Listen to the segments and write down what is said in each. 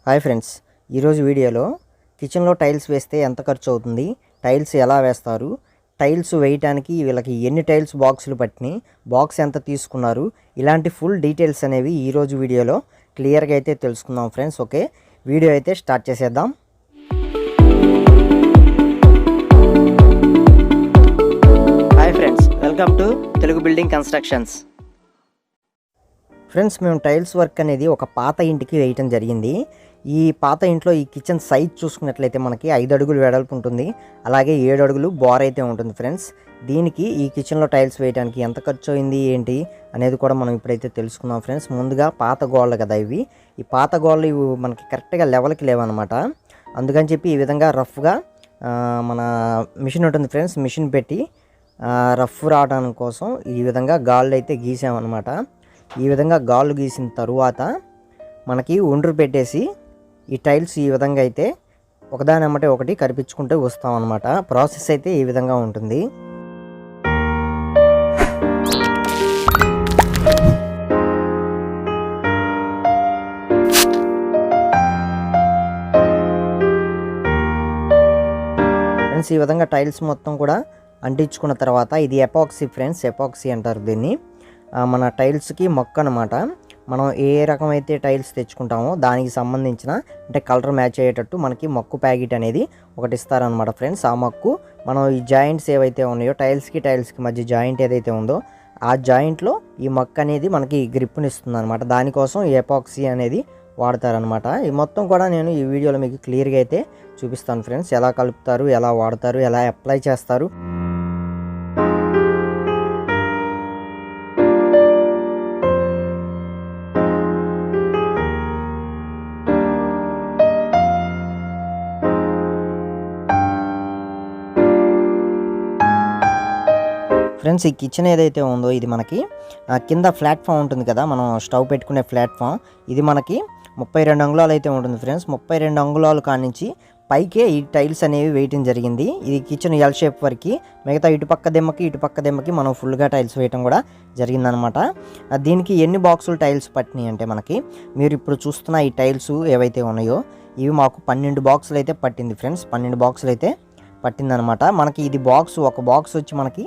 Hi friends, ఈరోజు వీడియోలో కిచెన్లో టైల్స్ వేస్తే ఎంత ఖర్చు అవుతుంది, టైల్స్ ఎలా వేస్తారు, టైల్స్ వేయడానికి వీళ్ళకి ఎన్ని టైల్స్ బాక్సులు పట్టినాయి, బాక్స్ ఎంత తీసుకున్నారు, ఇలాంటి ఫుల్ డీటెయిల్స్ అనేవి ఈరోజు వీడియోలో క్లియర్గా అయితే తెలుసుకుందాం ఫ్రెండ్స్. ఓకే, వీడియో అయితే స్టార్ట్ చేసేద్దాం. Hi friends, welcome to Telugu building constructions. Friends, మేము టైల్స్ వర్క్ అనేది ఒక పాత ఇంటికి వేయటం జరిగింది. ఈ పాత ఇంట్లో ఈ కిచెన్ సైజ్ చూసుకున్నట్లయితే మనకి 5 అడుగులు వెడల్పు ఉంటుంది, అలాగే 7 అడుగులు బోర్ అయితే ఉంటుంది ఫ్రెండ్స్. దీనికి ఈ కిచెన్లో టైల్స్ వేయడానికి ఎంత ఖర్చు అయింది ఏంటి అనేది కూడా మనం ఇప్పుడైతే తెలుసుకుందాం ఫ్రెండ్స్. ముందుగా పాత గోడలు కదా ఇవి, ఈ పాత గోడలు ఇవి మనకి కరెక్ట్గా లెవెల్కి లేవన్నమాట. అందుకని చెప్పి ఈ విధంగా రఫ్గా మన మిషన్ ఉంటుంది ఫ్రెండ్స్, మిషన్ పెట్టి రఫ్ రావడానికి కోసం ఈ విధంగా గాళ్ళు అయితే గీసామన్నమాట. ఈ విధంగా గాళ్ళు గీసిన తరువాత మనకి ఒండ్రు పెట్టేసి ఈ టైల్స్ ఈ విధంగా అయితే ఒకదాని వెంబటే ఒకటి కరిపించుకుంటూ వస్తాం అన్నమాట. ప్రాసెస్ అయితే ఈ విధంగా ఉంటుంది. ఫ్రెండ్స్, ఈ విధంగా టైల్స్ మొత్తం కూడా అంటించుకున్న తర్వాత ఇది ఎపాక్సీ ఫ్రెండ్స్, ఎపాక్సీ అంటారు దీన్ని. మన టైల్స్కి మొక్క అనమాట. మనం ఏ రకమైతే టైల్స్ తెచ్చుకుంటామో దానికి సంబంధించిన అంటే కలర్ మ్యాచ్ అయ్యేటట్టు మనకి మొక్కు ప్యాకెట్ అనేది ఒకటి ఇస్తారనమాట ఫ్రెండ్స్. ఆ మొక్కు మనం ఈ జాయింట్స్ ఏవైతే ఉన్నాయో టైల్స్కి మధ్య జాయింట్ ఏదైతే ఉందో ఆ జాయింట్లో ఈ మొక్క అనేది మనకి గ్రిప్ని ఇస్తుంది అనమాట. దానికోసం ఈ ఎపాక్సీ అనేది వాడతారనమాట. ఈ మొత్తం కూడా నేను ఈ వీడియోలో మీకు క్లియర్గా అయితే చూపిస్తాను ఫ్రెండ్స్. ఎలా కలుపుతారు, ఎలా వాడతారు, ఎలా అప్లై చేస్తారు. ఫ్రెండ్స్, ఈ కిచెన్ ఏదైతే ఉందో ఇది మనకి కింద ప్లాట్ఫామ్ ఉంటుంది కదా, మనం స్టవ్ పెట్టుకునే ప్లాట్ఫామ్. ఇది మనకి 32 అంగుళాలు అయితే ఉంటుంది ఫ్రెండ్స్. 32 అంగుళాలు కానించి పైకే ఈ టైల్స్ అనేవి వేయటం జరిగింది. ఇది కిచెన్ ఎల్ షేప్ వరకు, మిగతా ఇటుపక్క దెమ్మకి మనం ఫుల్గా టైల్స్ వేయటం కూడా జరిగిందనమాట. దీనికి ఎన్ని బాక్సులు టైల్స్ పట్టినాయి అంటే మనకి మీరు ఇప్పుడు చూస్తున్న ఈ టైల్స్ ఏవైతే ఉన్నాయో ఇవి మాకు 12 బాక్సులు అయితే పట్టింది ఫ్రెండ్స్. 12 బాక్సులు అయితే పట్టిందనమాట. మనకి ఇది ఒక బాక్స్ వచ్చి మనకి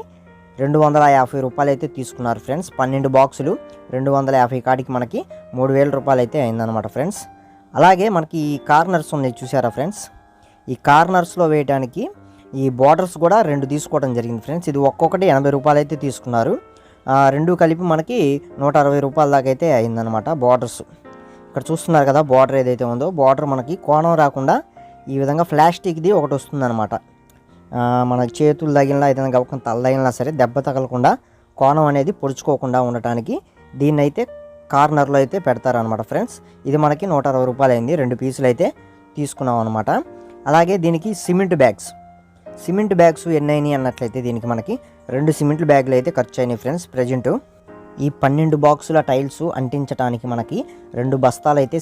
250 రూపాయలు అయితే తీసుకున్నారు ఫ్రెండ్స్. 12 బాక్సులు 250 కాడికి మనకి 3000 రూపాయలు అయితే అయిందనమాట ఫ్రెండ్స్. అలాగే మనకి ఈ కార్నర్స్ ఉన్నాయి చూసారా ఫ్రెండ్స్, ఈ కార్నర్స్లో వేయడానికి ఈ బార్డర్స్ కూడా 2 తీసుకోవడం జరిగింది ఫ్రెండ్స్. ఇది ఒక్కొక్కటి 80 రూపాయలు అయితే తీసుకున్నారు. 2 కలిపి మనకి 160 రూపాయల దాకా అయితే అయిందనమాట. బార్డర్స్ ఇక్కడ చూస్తున్నారు కదా, బార్డర్ ఏదైతే ఉందో బార్డర్ మనకి కోణం రాకుండా ఈ విధంగా ప్లాస్టిక్ది ఒకటి వస్తుందన్నమాట. మన చేతులు తగిలినా ఏదైనా గబుకొని తల తగిలినా సరే దెబ్బ తగలకుండా కోణం అనేది పొడుచుకోకుండా ఉండటానికి దీన్ని అయితే కార్నర్లో అయితే పెడతారనమాట ఫ్రెండ్స్. ఇది మనకి 160 రూపాయలు అయింది. 2 పీసులు అయితే తీసుకున్నాం అనమాట. అలాగే దీనికి సిమెంట్ బ్యాగ్స్ ఎన్ని అయినాయి అన్నట్లయితే దీనికి మనకి 2 సిమెంట్ బ్యాగులు అయితే ఖర్చు అయినాయి ఫ్రెండ్స్. ప్రజెంట్ ఈ 12 బాక్సుల టైల్స్ అంటించడానికి మనకి 2 బస్తాలు అయితే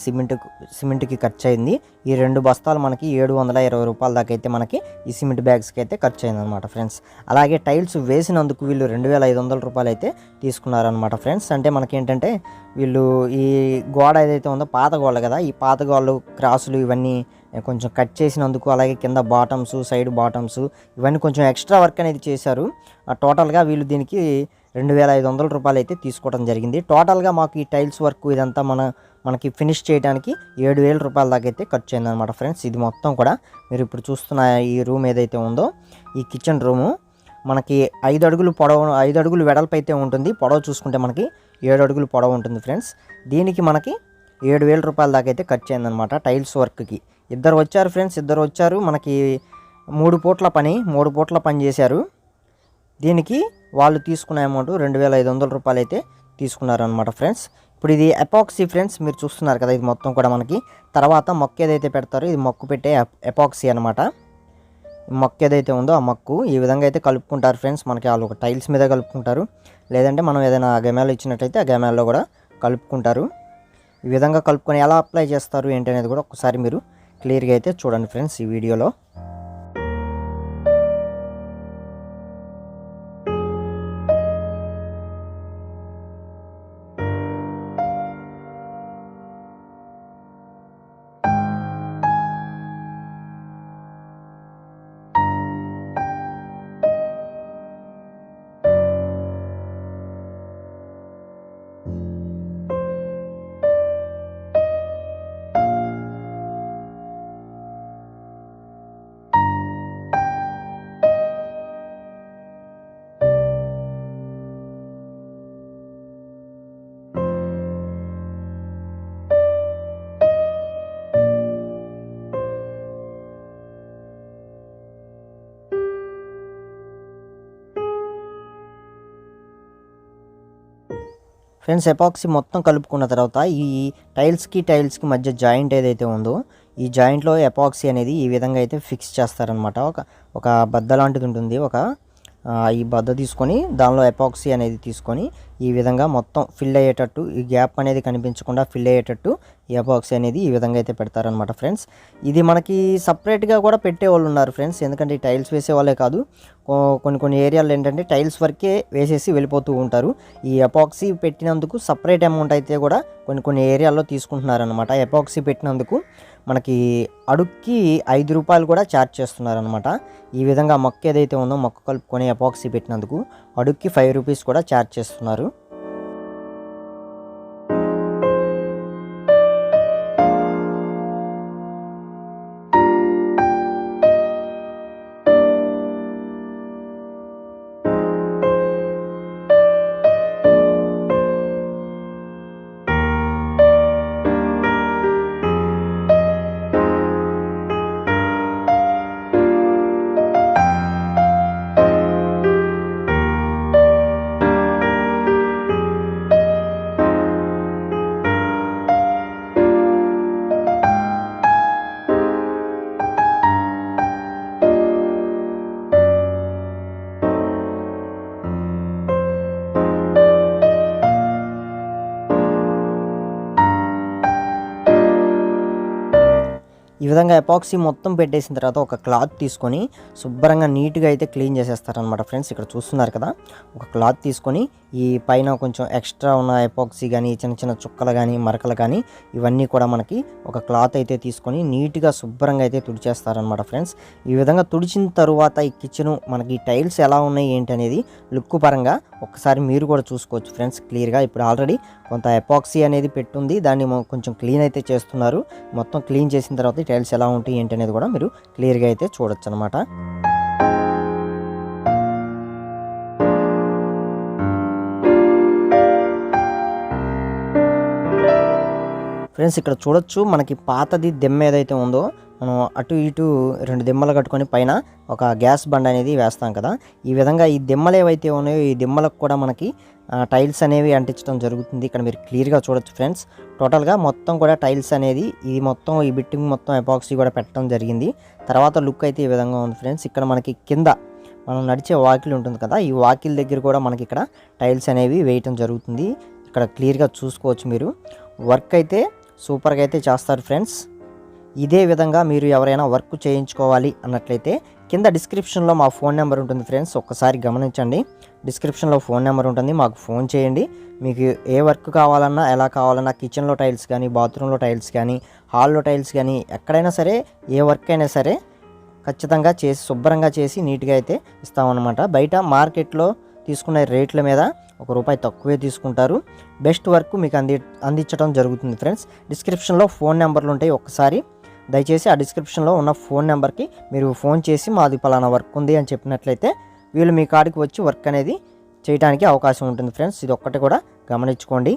సిమెంట్కి ఖర్చు అయింది. ఈ 2 బస్తాలు మనకి 720 రూపాయల దాకా అయితే మనకి ఈ సిమెంట్ బ్యాగ్స్కి అయితే ఖర్చు అయింది అనమాట ఫ్రెండ్స్. అలాగే టైల్స్ వేసినందుకు వీళ్ళు 2500 రూపాయలు అయితే తీసుకున్నారనమాట ఫ్రెండ్స్. అంటే మనకి ఏంటంటే వీళ్ళు ఈ గోడ ఏదైతే ఉందో పాత గోడ కదా, ఈ పాత గోడలు క్రాసులు ఇవన్నీ కొంచెం కట్ చేసినందుకు, అలాగే కింద బాటమ్స్ సైడ్ బాటమ్స్ ఇవన్నీ కొంచెం ఎక్స్ట్రా వర్క్ అనేది చేశారు. టోటల్గా వీళ్ళు దీనికి 2500 రూపాయలు అయితే తీసుకోవడం జరిగింది. టోటల్గా మాకు ఈ టైల్స్ వర్క్ ఇదంతా మనకి ఫినిష్ చేయడానికి 7000 రూపాయల దాకా అయితే ఖర్చు అయిందనమాట ఫ్రెండ్స్. ఇది మొత్తం కూడా మీరు ఇప్పుడు చూస్తున్న ఈ రూమ్ ఏదైతే ఉందో ఈ కిచెన్ రూము మనకి 5 అడుగులు పొడవు, 5 అడుగులు వెడల్పు అయితే ఉంటుంది. పొడవు చూసుకుంటే మనకి 7 అడుగులు పొడవు ఉంటుంది ఫ్రెండ్స్. దీనికి మనకి 7000 రూపాయల దాకా అయితే ఖర్చు అయిందనమాట టైల్స్ వర్క్కి. ఇద్దరు వచ్చారు ఫ్రెండ్స్, మనకి 3 పూట్ల పని చేశారు. దీనికి వాళ్ళు తీసుకున్న అమౌంట్ 2500 రూపాయలు అయితే తీసుకున్నారనమాట ఫ్రెండ్స్. ఇప్పుడు ఇది ఎపాక్సీ ఫ్రెండ్స్, మీరు చూస్తున్నారు కదా, ఇది మొత్తం కూడా మనకి తర్వాత మొక్క ఏదైతే పెడతారో ఇది మొక్కు పెట్టే ఎపాక్సీ అనమాట. మొక్క ఏదైతే ఉందో ఆ మొక్కు ఈ విధంగా అయితే కలుపుకుంటారు ఫ్రెండ్స్. మనకి వాళ్ళు ఒక టైల్స్ మీద కలుపుకుంటారు, లేదంటే మనం ఏదైనా గమాలు ఇచ్చినట్టయితే ఆ గమాల్లో కూడా కలుపుకుంటారు. ఈ విధంగా కలుపుకొని ఎలా అప్లై చేస్తారు ఏంటి అనేది కూడా ఒకసారి మీరు క్లియర్గా అయితే చూడండి ఫ్రెండ్స్ ఈ వీడియోలో. ఫ్రెండ్స్ ఎపాక్సీ మొత్తం కలుపుకున్న తర్వాత ఈ టైల్స్కి మధ్య జాయింట్ ఏదైతే ఉందో ఈ జాయింట్లో ఎపాక్సీ అనేది ఈ విధంగా అయితే ఫిక్స్ చేస్తారనమాట. ఒక బద్ద లాంటిది ఉంటుంది, ఈ బద్ద తీసుకొని దానిలో ఎపాక్సీ అనేది తీసుకొని ఈ విధంగా మొత్తం ఫిల్ అయ్యేటట్టు, ఈ గ్యాప్ అనేది కనిపించకుండా ఫిల్ అయ్యేటట్టు ఈ ఎపాక్సీ అనేది ఈ విధంగా అయితే పెడతారనమాట ఫ్రెండ్స్. ఇది మనకి సపరేట్గా కూడా పెట్టేవాళ్ళు ఉన్నారు ఫ్రెండ్స్, ఎందుకంటే ఈ టైల్స్ వేసే వాళ్ళే కాదు, కొన్ని ఏరియాలో ఏంటంటే టైల్స్ వరకే వేసేసి వెళ్ళిపోతూ ఉంటారు. ఈ ఎపాక్సీ పెట్టినందుకు సపరేట్ అమౌంట్ అయితే కూడా కొన్ని ఏరియాల్లో తీసుకుంటున్నారనమాట. ఎపాక్సీ పెట్టినందుకు మనకి అడుక్కి 5 రూపాయలు కూడా ఛార్జ్ చేస్తున్నారనమాట. ఈ విధంగా మొక్క ఏదైతే ఉందో మొక్క కలుపుకొని ఎపాక్సీ పెట్టినందుకు అడుక్కి 5 రూపీస్ కూడా ఛార్జ్ చేస్తున్నారు. ఈ విధంగా ఎపాక్సీ మొత్తం పెట్టేసిన తర్వాత ఒక క్లాత్ తీసుకొని శుభ్రంగా నీట్గా అయితే క్లీన్ చేసేస్తారనమాట ఫ్రెండ్స్. ఇక్కడ చూస్తున్నారు కదా, ఒక క్లాత్ తీసుకొని ఈ పైన కొంచెం ఎక్స్ట్రా ఉన్న ఎపాక్సీ కానీ చిన్న చుక్కలు కానీ మరకలు కానీ ఇవన్నీ కూడా మనకి ఒక క్లాత్ అయితే తీసుకొని నీట్గా శుభ్రంగా అయితే తుడిచేస్తారనమాట ఫ్రెండ్స్. ఈ విధంగా తుడిచిన తరువాత ఈ కిచెను మనకి టైల్స్ ఎలా ఉన్నాయి ఏంటి అనేది లుక్ పరంగా ఒకసారి మీరు కూడా చూసుకోవచ్చు ఫ్రెండ్స్ క్లియర్గా. ఇప్పుడు ఆల్రెడీ కొంత ఎపాక్సీ అనేది పెట్టుంది, దాన్ని కొంచెం క్లీన్ అయితే చేస్తున్నారు. మొత్తం క్లీన్ చేసిన తర్వాత టైల్స్ ఎలా ఉంటాయి ఏంటి అనేది కూడా మీరు క్లియర్గా అయితే చూడొచ్చు అనమాట. ఫ్రెండ్స్ ఇక్కడ చూడొచ్చు, మనకి పాతది దెమ్మ ఏదైతే ఉందో మనం అటు ఇటు 2 దిమ్మలు కట్టుకొని పైన ఒక గ్యాస్ బండ్ అనేది వేస్తాం కదా, ఈ విధంగా ఈ దిమ్మలు ఏవైతే ఉన్నాయో ఈ దిమ్మలకు కూడా మనకి టైల్స్ అనేవి అంటించడం జరుగుతుంది. ఇక్కడ మీరు క్లియర్గా చూడొచ్చు ఫ్రెండ్స్. టోటల్గా మొత్తం కూడా టైల్స్ అనేది ఇది మొత్తం ఈ బిట్టింగ్ మొత్తం ఎపాక్సీ కూడా పెట్టడం జరిగింది. తర్వాత లుక్ అయితే ఈ విధంగా ఉంది ఫ్రెండ్స్. ఇక్కడ మనకి కింద మనం నడిచే వాకిల్ ఉంటుంది కదా, ఈ వాకిల్ దగ్గర కూడా మనకి ఇక్కడ టైల్స్ అనేవి వేయటం జరుగుతుంది. ఇక్కడ క్లియర్గా చూసుకోవచ్చు మీరు. వర్క్ అయితే సూపర్గా అయితే చేస్తారు ఫ్రెండ్స్. ఇదే విధంగా మీరు ఎవరైనా వర్క్ చేయించుకోవాలి అన్నట్లయితే కింద డిస్క్రిప్షన్లో మా ఫోన్ నెంబర్ ఉంటుంది ఫ్రెండ్స్, ఒక్కసారి గమనించండి. డిస్క్రిప్షన్లో ఫోన్ నెంబర్ ఉంటుంది, మాకు ఫోన్ చేయండి. మీకు ఏ వర్క్ కావాలన్నా ఎలా కావాలన్నా కిచెన్లో టైల్స్ కానీ బాత్రూంలో టైల్స్ కానీ హాల్లో టైల్స్ కానీ ఎక్కడైనా సరే ఏ వర్క్ అయినా సరే ఖచ్చితంగా చేసి శుభ్రంగా చేసి నీట్గా అయితే ఇస్తామన్నమాట. బయట మార్కెట్లో తీసుకునే రేట్ల మీద ₹1 తక్కువే తీసుకుంటారు. బెస్ట్ వర్క్ మీకు అందించడం జరుగుతుంది ఫ్రెండ్స్. డిస్క్రిప్షన్లో ఫోన్ నెంబర్లు ఉంటాయి, ఒక్కసారి దయచేసి ఆ డిస్క్రిప్షన్లో ఉన్న ఫోన్ నెంబర్కి మీరు ఫోన్ చేసి మాది పలానా వర్క్ ఉంది అని చెప్పినట్లయితే వీళ్ళు మీ కాడికి వచ్చి వర్క్ అనేది చేయడానికి అవకాశం ఉంటుంది ఫ్రెండ్స్. ఇది ఒక్కటి కూడా గమనించుకోండి.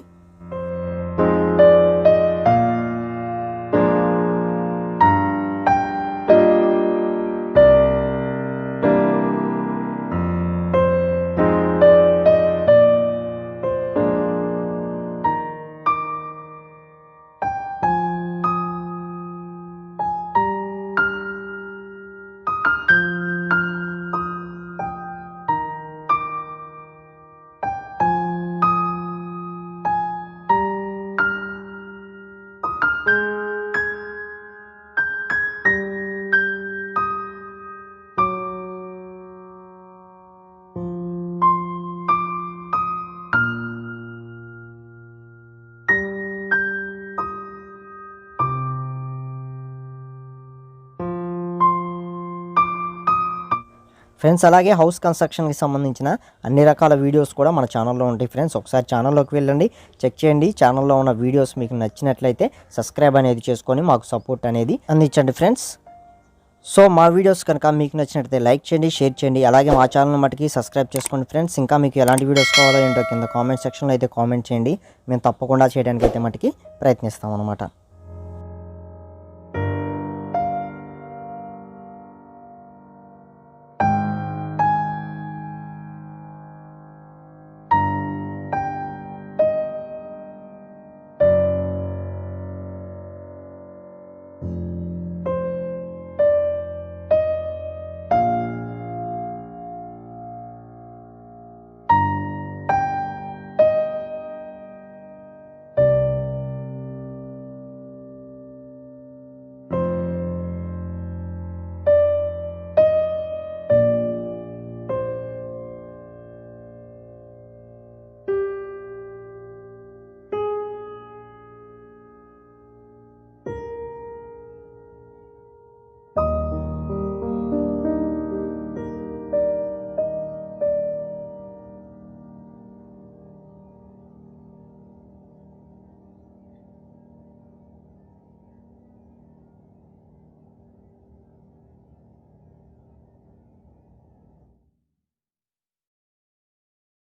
ఫ్రెండ్స్ అలాగే హౌస్ కన్స్ట్రక్షన్కి సంబంధించిన అన్ని రకాల వీడియోస్ కూడా మన ఛానల్లో ఉంటాయి ఫ్రెండ్స్. ఒకసారి ఛానల్లోకి వెళ్ళండి, చెక్ చేయండి. ఛానల్లో ఉన్న వీడియోస్ మీకు నచ్చినట్లయితే సబ్స్క్రైబ్ అనేది చేసుకొని మాకు సపోర్ట్ అనేది అందించండి ఫ్రెండ్స్. సో మా వీడియోస్ కనుక మీకు నచ్చినట్లయితే లైక్ చేయండి, షేర్ చేయండి. అలాగే మా ఛానల్ మటుకి సబ్స్క్రైబ్ చేసుకోండి ఫ్రెండ్స్. ఇంకా మీకు ఎలాంటి వీడియోస్ కావాలో ఏంటో కింద కామెంట్ సెక్షన్లో అయితే కామెంట్ చేయండి. మేము తప్పకుండా చేయడానికి అయితే మటుకి ప్రయత్నిస్తాం అన్నమాట.